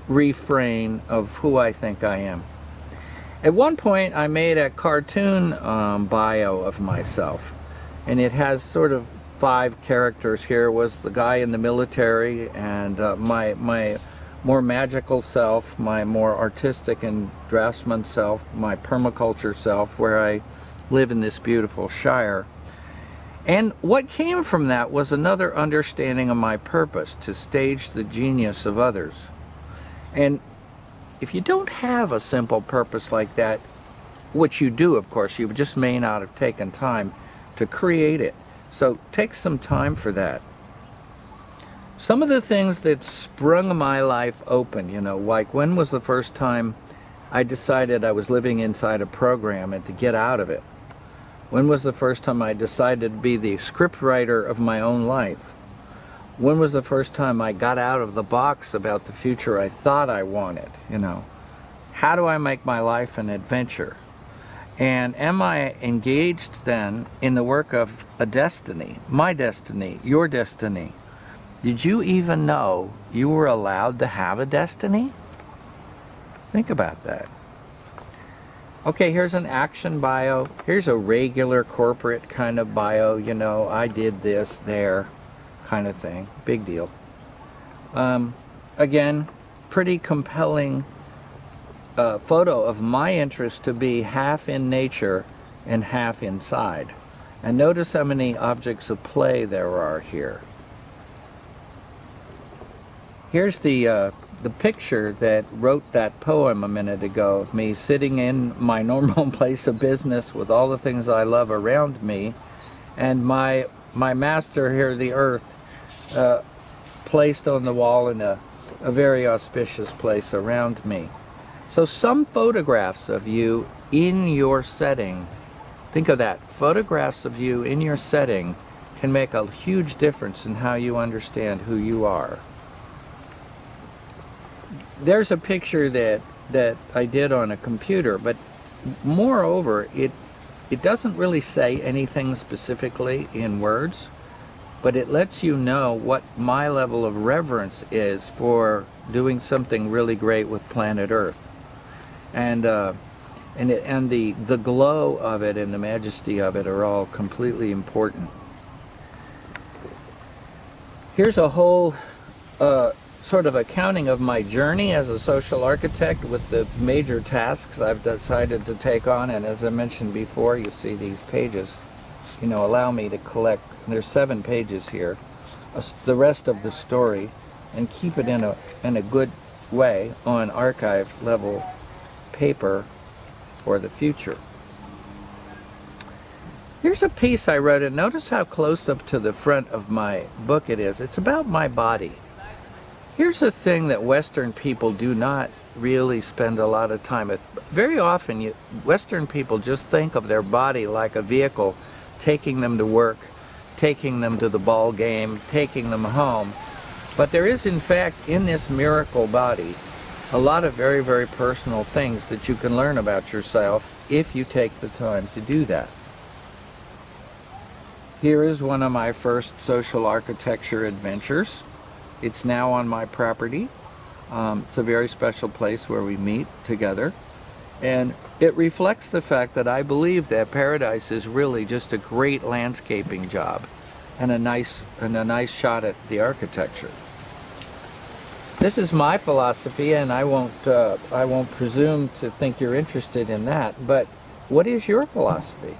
refrain of who I think I am. At one point, I made a cartoon bio of myself, and it has sort of 5 characters. Here was the guy in the military, and my more magical self, my more artistic and draftsman self, my permaculture self, where I live in this beautiful shire. And what came from that was another understanding of my purpose, to stage the genius of others. And if you don't have a simple purpose like that, which you do, of course, you just may not have taken time to create it. So take some time for that. Some of the things that sprung my life open, you know, like when was the first time I decided I was living inside a program and to get out of it? When was the first time I decided to be the scriptwriter of my own life? When was the first time I got out of the box about the future I thought I wanted, you know? How do I make my life an adventure? And am I engaged then in the work of a destiny, my destiny, your destiny? Did you even know you were allowed to have a destiny? Think about that. Okay, here's an action bio. Here's a regular corporate kind of bio, you know, I did this, there, kind of thing. Big deal. Again, pretty compelling photo of my interest to be half in nature and half inside. And notice how many objects of play there are here. Here's the picture that wrote that poem a minute ago of me sitting in my normal place of business with all the things I love around me, and my master here, the earth, placed on the wall in a very auspicious place around me. So some photographs of you in your setting, think of that, photographs of you in your setting can make a huge difference in how you understand who you are. There's a picture that I did on a computer, but moreover, it doesn't really say anything specifically in words, but it lets you know what my level of reverence is for doing something really great with planet Earth. And the glow of it and the majesty of it are all completely important. Here's a whole sort of accounting of my journey as a social architect with the major tasks I've decided to take on. And as I mentioned before, you see these pages, you know, allow me to collect, there's 7 pages here, the rest of the story, and keep it in a good way on archive level paper for the future. Here's a piece I wrote, and notice how close up to the front of my book it is. It's about my body. Here's a thing that Western people do not really spend a lot of time with. Very often, Western people just think of their body like a vehicle, taking them to work, taking them to the ball game, taking them home. But there is, in fact, in this miracle body, a lot of very, very personal things that you can learn about yourself if you take the time to do that. Here is one of my first social architecture adventures. It's now on my property. It's a very special place where we meet together. And it reflects the fact that I believe that paradise is really just a great landscaping job and a nice shot at the architecture. This is my philosophy, and I won't presume to think you're interested in that, but what is your philosophy?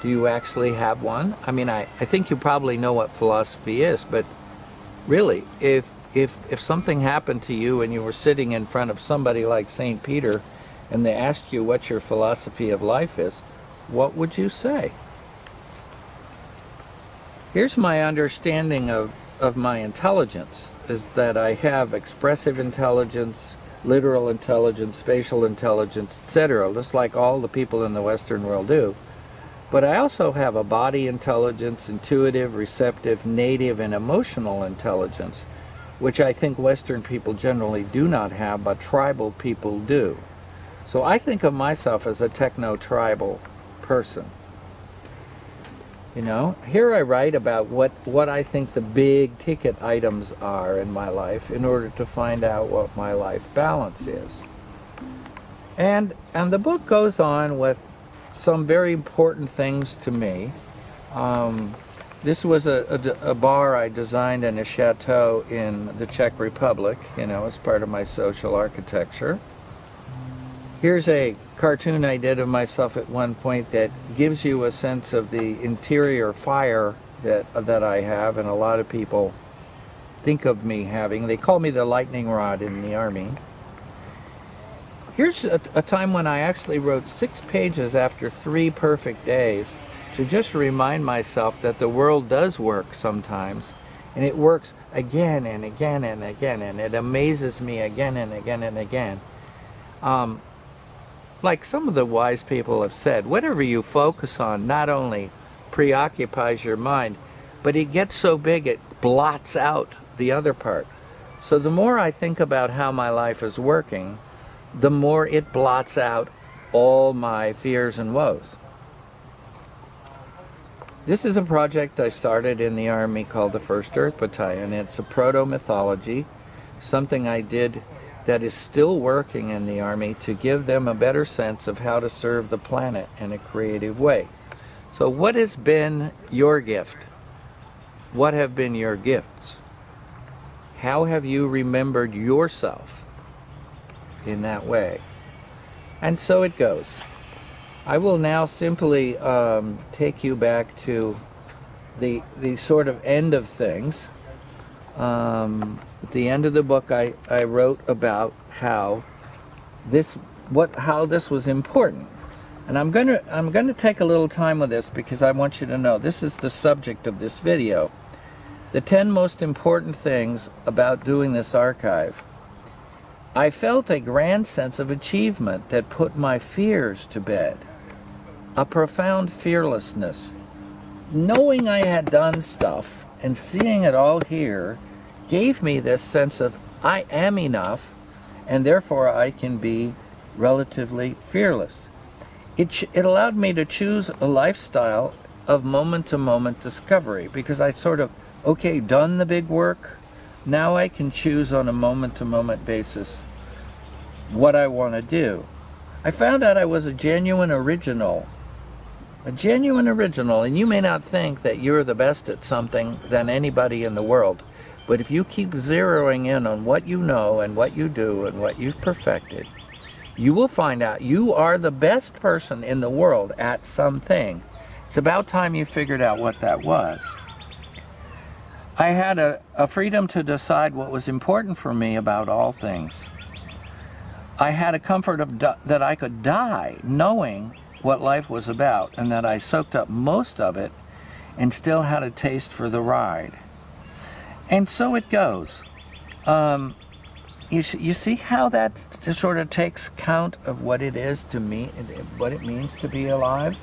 Do you actually have one? I mean, I think you probably know what philosophy is, but really, if something happened to you and you were sitting in front of somebody like St. Peter and they asked you what your philosophy of life is, what would you say? Here's my understanding of my intelligence, is that I have expressive intelligence, literal intelligence, spatial intelligence, etc., just like all the people in the Western world do. But I also have a body intelligence, intuitive, receptive, native, and emotional intelligence, which I think Western people generally do not have, but tribal people do. So I think of myself as a techno-tribal person. You know, here I write about what I think the big ticket items are in my life in order to find out what my life balance is. And the book goes on with some very important things to me. This was a bar I designed in a chateau in the Czech Republic, you know, as part of my social architecture. Here's a cartoon I did of myself at one point that gives you a sense of the interior fire that I have, and a lot of people think of me having. They call me the lightning rod in the Army. Here's a time when I actually wrote 6 pages after 3 perfect days to just remind myself that the world does work sometimes, and it works again and again and again, and it amazes me again and again and again. Like some of the wise people have said, whatever you focus on not only preoccupies your mind, but it gets so big it blots out the other part. So the more I think about how my life is working, the more it blots out all my fears and woes. This is a project I started in the Army called the 1st Earth Battalion. It's a proto-mythology, something I did that is still working in the Army to give them a better sense of how to serve the planet in a creative way. So what has been your gift? What have been your gifts? How have you remembered yourself in that way? And so it goes. I will now simply take you back to the sort of end of things. At the end of the book, I wrote about how this was important, and I'm gonna take a little time with this because I want you to know this is the subject of this video. The 10 most important things about doing this archive. I felt a grand sense of achievement that put my fears to bed. A profound fearlessness. Knowing I had done stuff and seeing it all here gave me this sense of I am enough, and therefore I can be relatively fearless. It allowed me to choose a lifestyle of moment-to-moment discovery, because I sort of, okay, done the big work, now I can choose on a moment-to-moment basis what I want to do. I found out I was a genuine original, and you may not think that you're the best at something than anybody in the world. But if you keep zeroing in on what you know and what you do and what you've perfected, you will find out you are the best person in the world at something. It's about time you figured out what that was. I had a freedom to decide what was important for me about all things. I had a comfort of that I could die knowing what life was about, and that I soaked up most of it and still had a taste for the ride. And so it goes. You see how that sort of takes count of what it is to me, what it means to be alive?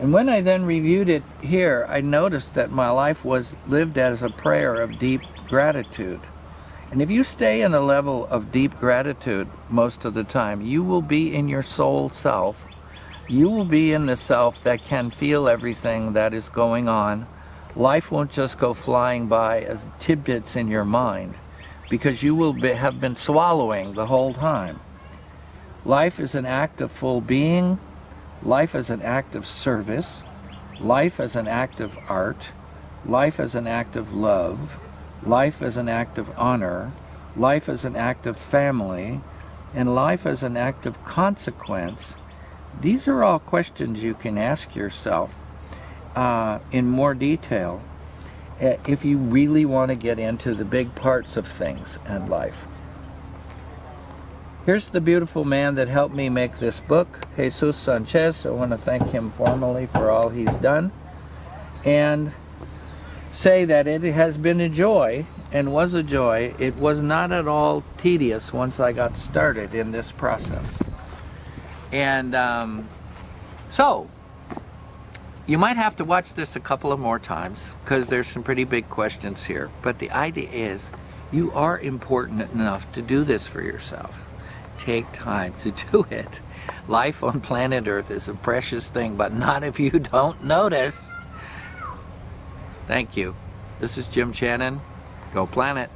And when I then reviewed it here, I noticed that my life was lived as a prayer of deep gratitude. And if you stay in a level of deep gratitude most of the time, you will be in your soul self. You will be in the self that can feel everything that is going on. Life won't just go flying by as tidbits in your mind, because you will have been swallowing the whole time. Life is an act of full being. Life is an act of service. Life is an act of art. Life is an act of love. Life is an act of honor. Life is an act of family. And life is an act of consequence. These are all questions you can ask yourself in more detail if you really want to get into the big parts of things and life. Here's the beautiful man that helped me make this book, Jesus Sanchez. I want to thank him formally for all he's done, and say that it has been a joy, and was a joy. It was not at all tedious once I got started in this process. And so you might have to watch this a couple of more times, because there's some pretty big questions here. But the idea is, you are important enough to do this for yourself. Take time to do it. Life on planet Earth is a precious thing, but not if you don't notice. Thank you. This is Jim Channon. Go Planet.